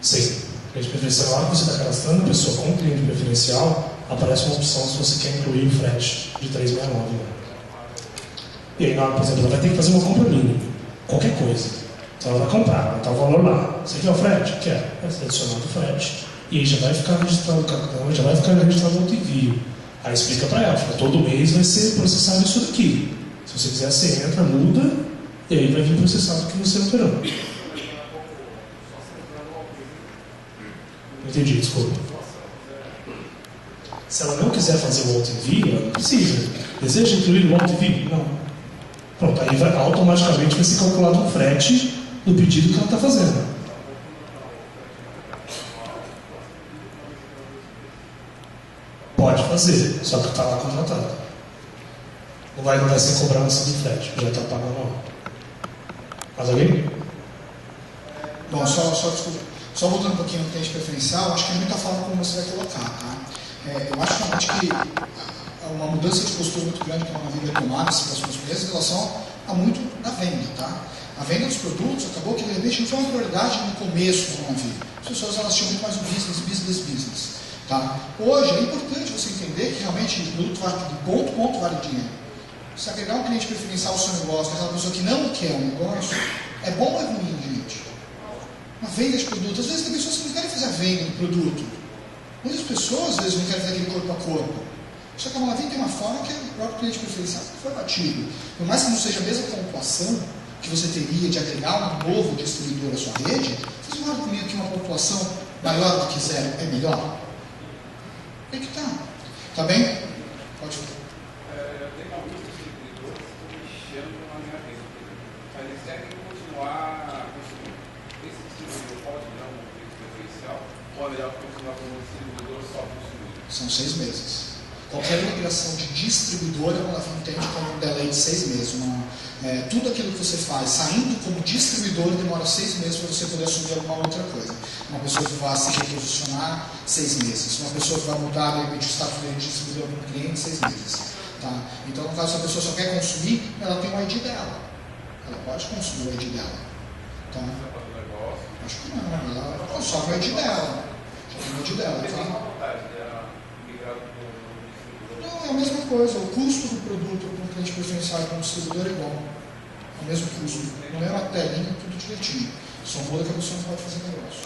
Sim. Cliente preferencial, na hora que você está cadastrando a pessoa com cliente preferencial, aparece uma opção se você quer incluir o frete de R$369. E aí, na hora, por exemplo, ela vai ter que fazer uma compra mínima, qualquer coisa. Então ela vai comprar, vai estar o valor lá. Você quer o frete? Quer. Vai ser adicionado o frete. E aí já vai ficar registrado o cartão, já vai ficar registrado o auto-envio. Aí explica para ela, todo mês vai ser processado isso daqui. Se você quiser, você entra, muda, e aí vai vir processado o que você operou. Não entendi, desculpa. Se ela não quiser fazer o auto-envio, ela não precisa. Deseja incluir o auto-envio? Não. Pronto, aí automaticamente vai ser calculado um frete do pedido que ela está fazendo. Pode fazer, só que está lá contratado. não vai ser cobrança do frete, já está pagando na hora. Mais alguém? Bom, desculpa. Só voltando um pouquinho no cliente preferencial, acho que é muita forma como você vai colocar, tá? Eu acho realmente que uma mudança de postura muito grande que a Navi vai tomar nesses próximos meses em relação a muito da venda, tá? A venda dos produtos acabou que de repente não foi uma prioridade no começo da Navi. As pessoas elas tinham muito mais o business, tá? Hoje é importante você entender que realmente o produto vale de ponto a ponto vale dinheiro. Se agregar um cliente preferencial ao seu negócio, aquela pessoa que não quer um negócio, é bom ou é ruim, gente? Uma venda de produto, às vezes tem pessoas que não querem fazer a venda do produto. Muitas pessoas, às vezes, não querem fazer aquele corpo a corpo. Só que a Navi tem uma forma que o próprio cliente preferencial foi batido. Por mais que não seja a mesma pontuação que você teria de agregar um novo distribuidor à sua rede, vocês concorda comigo que uma pontuação maior do que zero é melhor? É que tá. Tá bem? Pode falar. Eu tenho alguns distribuidores que me chamam na minha rede, mas eles devem continuar consumindo. Esse distribuidor pode dar um preço preferencial ou é melhor continuar com um distribuidor só consumindo? São 6 meses. Qualquer migração de distribuidor, ela entende como um delay de 6 meses. Tudo aquilo que você faz saindo como distribuidor demora 6 meses para você poder assumir alguma outra coisa. Uma pessoa que vai se reposicionar, 6 meses. Uma pessoa que vai mudar, de repente, o status de distribuidor para um cliente, 6 meses. Tá? Então, no caso, se a pessoa só quer consumir, ela tem o ID dela. Ela pode consumir o ID dela. Tá? Acho que não, ela consome o ID dela. Já tem o ID dela. Tá? Não, é a mesma coisa. O custo do produto para um cliente preferencial e para um distribuidor é igual. É o mesmo custo. Não é uma telinha, tudo direitinho. Só muda que a pessoa não pode fazer negócio.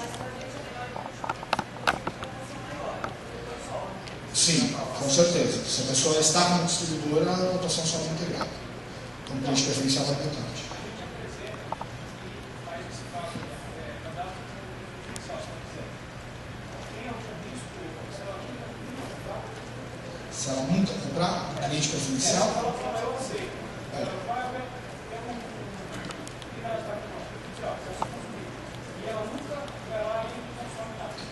Sim, com certeza. Se a pessoa está como distribuidora, a rotação só vai integrar. Então o cliente preferencial vai para tarde. Se ela nunca comprar um cliente preferencial,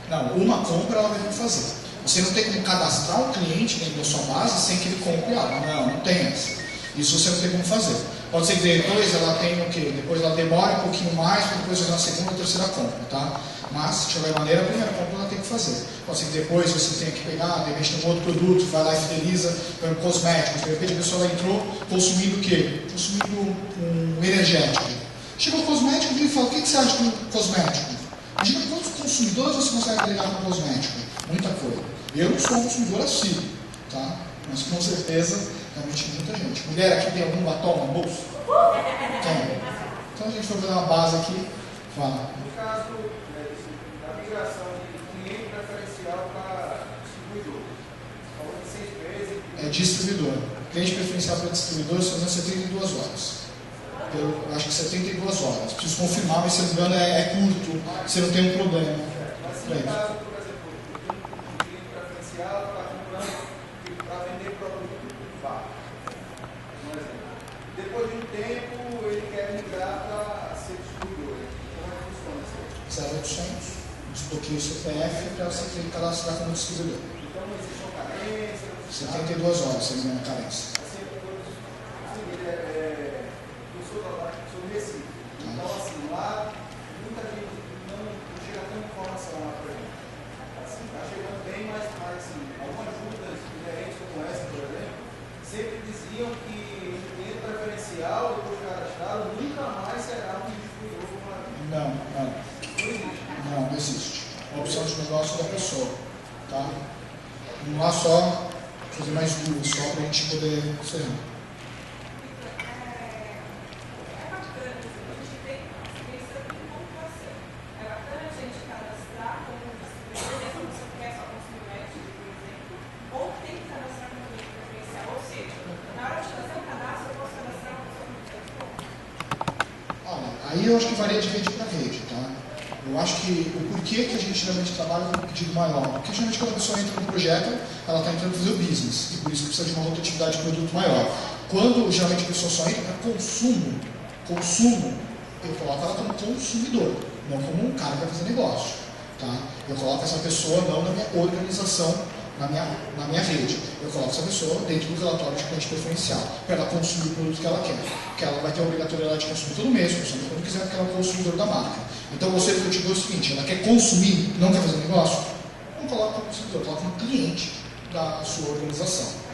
não, uma compra ela vai ter que fazer. Você não tem como cadastrar um cliente dentro da sua base sem que ele compre algo. Não tem essa. Isso você não tem como fazer. Pode ser que depois ela tenha o quê? Depois ela demore um pouquinho mais, para depois fazer uma segunda ou terceira compra, tá? Mas, se tiver maneira, a primeira compra ela tem que fazer. Pode ser que depois você tenha que pegar, de repente tem um outro produto, vai lá e fideliza, por exemplo, cosméticos. De repente a pessoa entrou consumindo o quê? Consumindo um energético. Chega o cosmético e ele fala, o que você acha do cosmético? Imagina quantos consumidores você consegue agregar com cosmético? Muita coisa. Eu não sou um consumidor assíduo, tá? Mas com certeza, realmente muita gente. Mulher aqui tem algum batom no bolso? Tem. Então a gente vai fazer uma base aqui. Fala. No caso da migração de cliente preferencial para distribuidor, falou de 6 meses. É distribuidor. Cliente preferencial para distribuidor são 72 horas. Eu acho que 72 horas. Preciso confirmar, mas se não me engano é curto. Você não tem um problema. Mas se no caso, por exemplo, o cliente preferencial está comprando para vender produto vago, por exemplo. Depois de um tempo, ele quer migrar para ser distribuidor. Como é que funciona isso? 0800, desbloqueia o CPF para você ter que cadastrar como distribuidor. Então não existe uma carência? 72 horas, sem nenhuma carência. Sou do Recife. Então, assim, lá, muita gente não chega tanta informação lá para gente. Assim, está chegando bem, mas assim, algumas ajudas diferentes como essa, por exemplo, sempre diziam que o cliente preferencial, depois de cadastrado, nunca mais será um distribuidor como a gente. Não. Não existe. Não existe. A opção de negócio da pessoa. Tá? Não há só fazer mais duas, só para a gente poder encerrar. Aí eu acho que varia de rede para rede, tá? Eu acho que o porquê que a gente geralmente trabalha com um pedido maior, porque geralmente quando a pessoa entra no projeto, ela está entrando para fazer o business, e por isso precisa de uma rotatividade de produto maior. Quando geralmente a pessoa só entra para consumo, eu coloco ela como consumidor, não como um cara que vai fazer negócio, tá? Eu coloco essa pessoa não na minha organização na minha rede. Eu coloco essa pessoa dentro do relatório de cliente preferencial, para ela consumir o produto que ela quer. Porque ela vai ter a obrigatoriedade de consumir todo mês, consumir quando quiser, porque ela é um consumidor da marca. Então, você que eu te digo é o seguinte, ela quer consumir, não quer fazer negócio? Não coloca como consumidor, coloca como cliente da sua organização.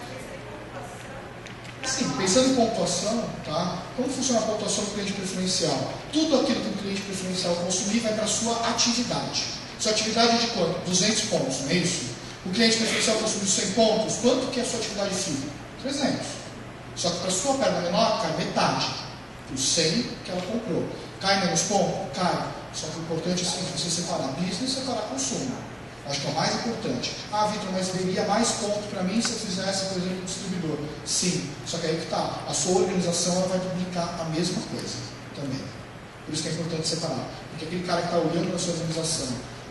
Sim, pensando em pontuação, tá? Como funciona a pontuação do cliente preferencial? Tudo aquilo que o cliente preferencial consumir vai para a sua atividade. Sua atividade é de quanto? 200 pontos, não é isso? O cliente preferencial consumiu 100 pontos, quanto que é a sua atividade fim? 300. Só que para a sua perna menor, cai metade. Os 100 que ela comprou. Cai menos ponto? Cai. Só que o importante é o seguinte, você separar business e separar consumo. Acho que é o mais importante. Ah, Vitor, mas daria mais ponto para mim se eu fizesse, por exemplo, um distribuidor. Sim, só que aí que está. A sua organização ela vai publicar a mesma coisa também. Por isso que é importante separar. Porque aquele cara que está olhando na sua organização,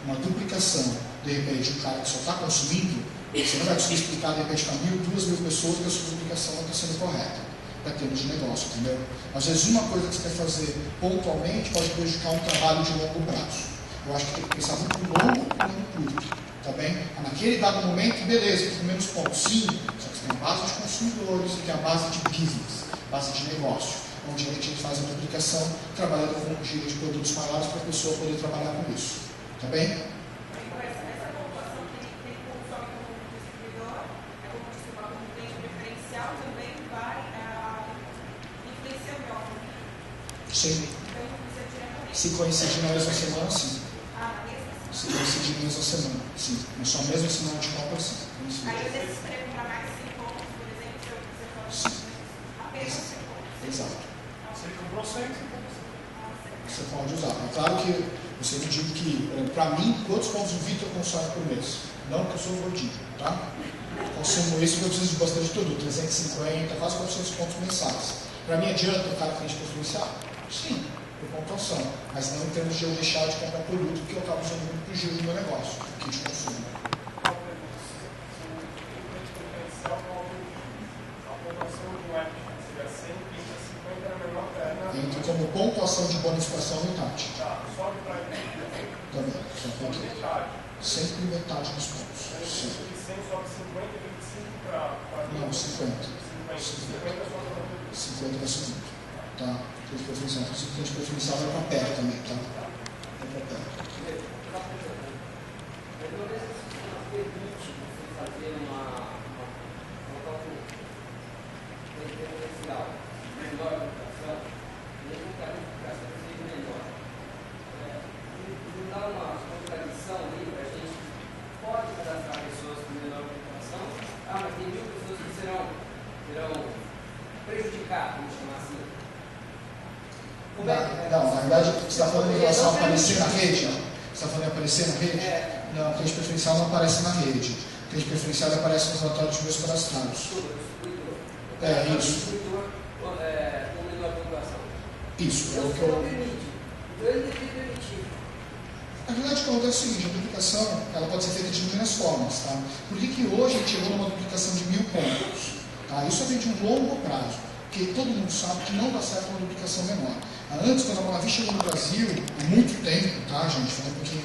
uma duplicação, de repente, um cara que só está consumindo, você não vai conseguir explicar, de repente, para 1.000, 2.000 pessoas que a sua duplicação não está sendo correta, para termos de negócio, entendeu? Às vezes, uma coisa que você quer fazer pontualmente pode prejudicar um trabalho de longo prazo. Eu acho que tem que pensar muito no longo e no curto, tá bem? Naquele dado momento, beleza, com menos pontos, sim, só que você tem a base de consumidores e tem a base de business, base de negócio, onde a gente faz a duplicação, trabalhando com um giro de produtos maiores para a pessoa poder trabalhar com isso, tá bem? Sim. Se coincidir na mesma semana, sim. Se coincidir na mesma semana, sim. Não só a mesma semana de compra, sim. Aí eu escrevo para mais 5 pontos, por exemplo, se eu Sim. apenas 5 pontos. Exato. Você comprou 100, Você pode usar. É claro que você me diz que, para mim, quantos pontos o Vitor consome por mês? Não que eu sou gordinho, tá? Consumo isso porque eu preciso de bastante produto, 350, quase 400 pontos mensais. Para mim, adianta o cara cliente preferencial? Sim, por pontuação. Mas não em termos de eu deixar de comprar produto, porque eu acabo usando muito para o giro do meu negócio, que de consumo. Entra como pontuação de bonificação unidade. Também, só um pouquinho. Sempre metade dos pontos. Sim. Não, 50. 50 vai ser muito. Tá? Cliente preferencial. O cliente preferencial vai para perto também, tá? Vai para perto. Não, na verdade, você está falando em relação a aparecer na rede? Você está falando em aparecer na rede? Não, o cliente preferencial não aparece na rede. O cliente preferencial aparece nos relatórios de meus cadastrados. É, isso. Isso, é o que eu... Na verdade, o que acontece é o seguinte, a duplicação ela pode ser feita de inúmeras formas. Tá? Por que hoje a gente chegou numa duplicação de 1000 pontos? Tá? Isso vem de um longo prazo, porque todo mundo sabe que não dá certo uma duplicação menor. Antes, quando a Monavi chegou no Brasil, há muito tempo, tá, gente? Falando um pouquinho,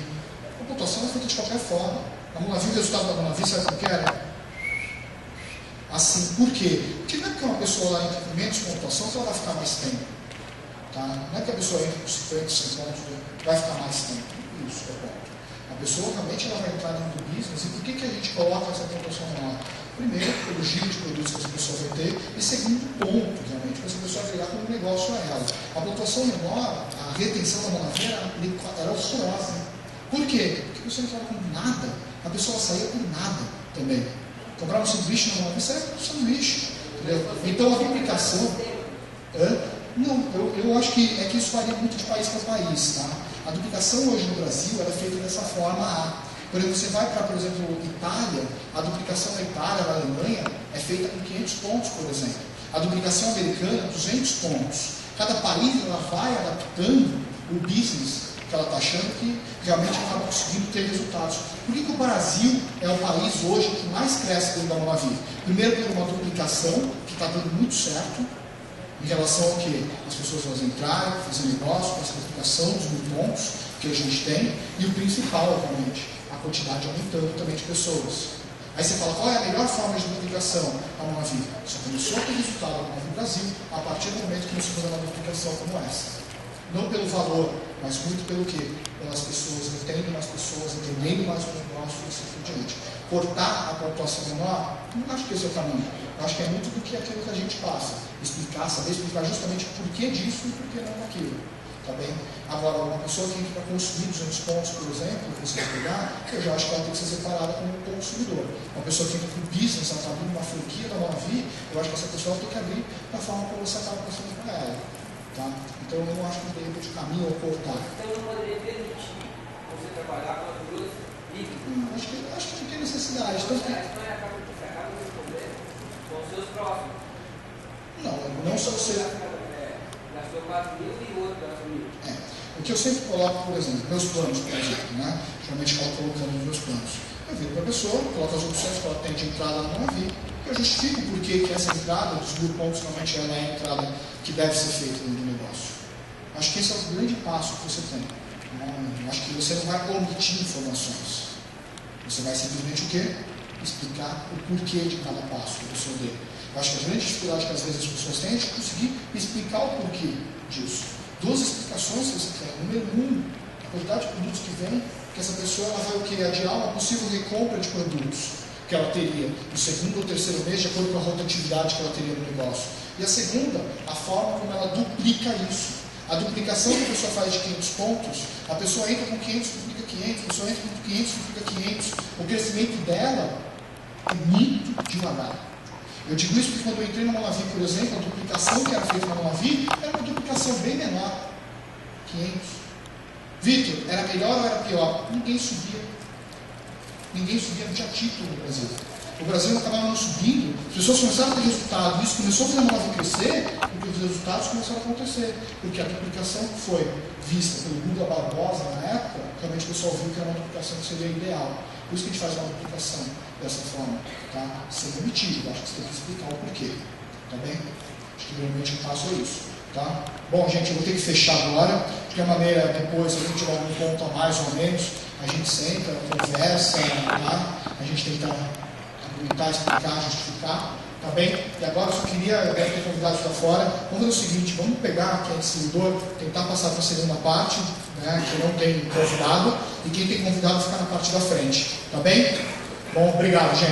a pontuação era feita de qualquer forma. A Monavi, o resultado da Monavi, sabe o que era? Assim, por quê? Porque não é porque uma pessoa lá entra com menos pontuação que ela vai ficar mais tempo. Tá? Não é que a pessoa entra com 50, 100 pontos, vai ficar mais tempo. Isso é o ponto. A pessoa realmente ela vai entrar dentro do business. E por que a gente coloca essa pontuação menor? Primeiro, pelo giro de produtos que essa pessoa vai ter. E segundo ponto, realmente, para essa pessoa virar como um negócio a ela. A pontuação menor, a retenção da Monavi era horrorosa. Por quê? Porque a pessoa não entrava com nada. A pessoa saía por nada também. Comprava um sanduíche na Monavi, saía com um sanduíche. Entendeu? Então a duplicação... Não, eu acho que isso varia muito de país para país, tá? A duplicação hoje no Brasil ela é feita dessa forma A. Por exemplo, você vai para, por exemplo, Itália, a duplicação na Itália, na Alemanha, é feita com 500 pontos, por exemplo. A duplicação americana, 200 pontos. Cada país ela vai adaptando o business que ela está achando que realmente acaba conseguindo ter resultados. Por que o Brasil é o país hoje que mais cresce dentro da Monavi? Primeiro, por uma duplicação que está dando muito certo, em relação ao que as pessoas vão entrar, fazer negócio, com essa duplicação dos 1000 pontos que a gente tem, e o principal, obviamente, a quantidade aumentando também de pessoas. Aí você fala, qual é a melhor forma de duplicação? A Monavi. Só começou a ter resultado a Monavi Brasil a partir do momento que começou a fazer uma duplicação como essa. Não pelo valor, mas muito pelo quê? Pelas pessoas, retendo mais pessoas, entendendo mais o negócio e assim por diante. Cortar a pontuação menor, não acho que esse é o caminho. Eu acho que é muito do que aquilo que a gente passa. Explicar, saber explicar justamente o porquê disso e o porquê não daquilo. Tá bem? Agora, uma pessoa que entra para consumir 200 pontos, por exemplo, que você vai pegar, eu já acho que ela tem que ser separada como consumidor. Uma pessoa que entra para o business, ela está abrindo uma franquia da Monavi, eu acho que essa pessoa tem que abrir da forma como você acaba passando para ela. Tá? Então, eu não acho que tem de caminho ou cortar. Então, eu não poderia permitir você trabalhar com as duas líquidas. Acho que não tem necessidade. Então, Você acaba de responder com os seus próximos. não só você. Gastou 4 mil e o outro gastou 1.000. O que eu sempre coloco, por exemplo, meus planos, por exemplo, né? Geralmente eu colocando os meus planos. Eu viro para a pessoa, coloco as opções que ela tem de entrada na Monavi, eu justifico por que essa entrada dos 1.000 pontos realmente ela é a entrada que deve ser feita no negócio. Acho que esse é o grande passo que você tem. Acho que você não vai omitir informações. Você vai simplesmente o quê? Explicar o porquê de cada passo que a pessoa dê. Eu acho que a grande dificuldade que às vezes as pessoas têm é de conseguir explicar o porquê disso. 2 explicações que você tem. Número 1, a quantidade de produtos que vem, que essa pessoa ela vai o quê? Adiar uma possível recompra de produtos que ela teria no segundo ou terceiro mês, de acordo com a rotatividade que ela teria no negócio. E a segunda, a forma como ela duplica isso. A duplicação que a pessoa faz de 500 pontos, a pessoa entra com 500, duplica 500, a pessoa entra com 500, duplica 500. O crescimento dela é muito devagar. Eu digo isso porque quando eu entrei na Monavi, por exemplo, a duplicação que era feita na Monavi era uma duplicação bem menor. 500. Vitor, era melhor ou era pior? Ninguém subia. Ninguém subia, não tinha título no Brasil. O Brasil acabava não subindo, as pessoas começaram a ter resultado, isso começou a fazer a Monavi crescer, porque os resultados começaram a acontecer. Porque a duplicação que foi vista pelo Guga Barbosa na época, realmente o pessoal viu que era uma duplicação que seria ideal. Por isso que a gente faz uma duplicação dessa forma, tá? Sem omitido, acho que você tem que explicar o porquê, tá bem? Acho que realmente eu faço isso, tá? Bom, gente, eu vou ter que fechar agora, de que maneira depois, se a gente tiver algum ponto a mais ou menos, a gente senta, conversa, tá? A gente tenta argumentar, explicar, justificar, tá bem? E agora eu só queria, deve ter convidados lá fora, vamos fazer o seguinte, vamos pegar quem é distribuidor, tentar passar para a segunda parte, né, que não tem convidado, e quem tem convidado ficar na parte da frente, tá bem? Bom, obrigado, gente.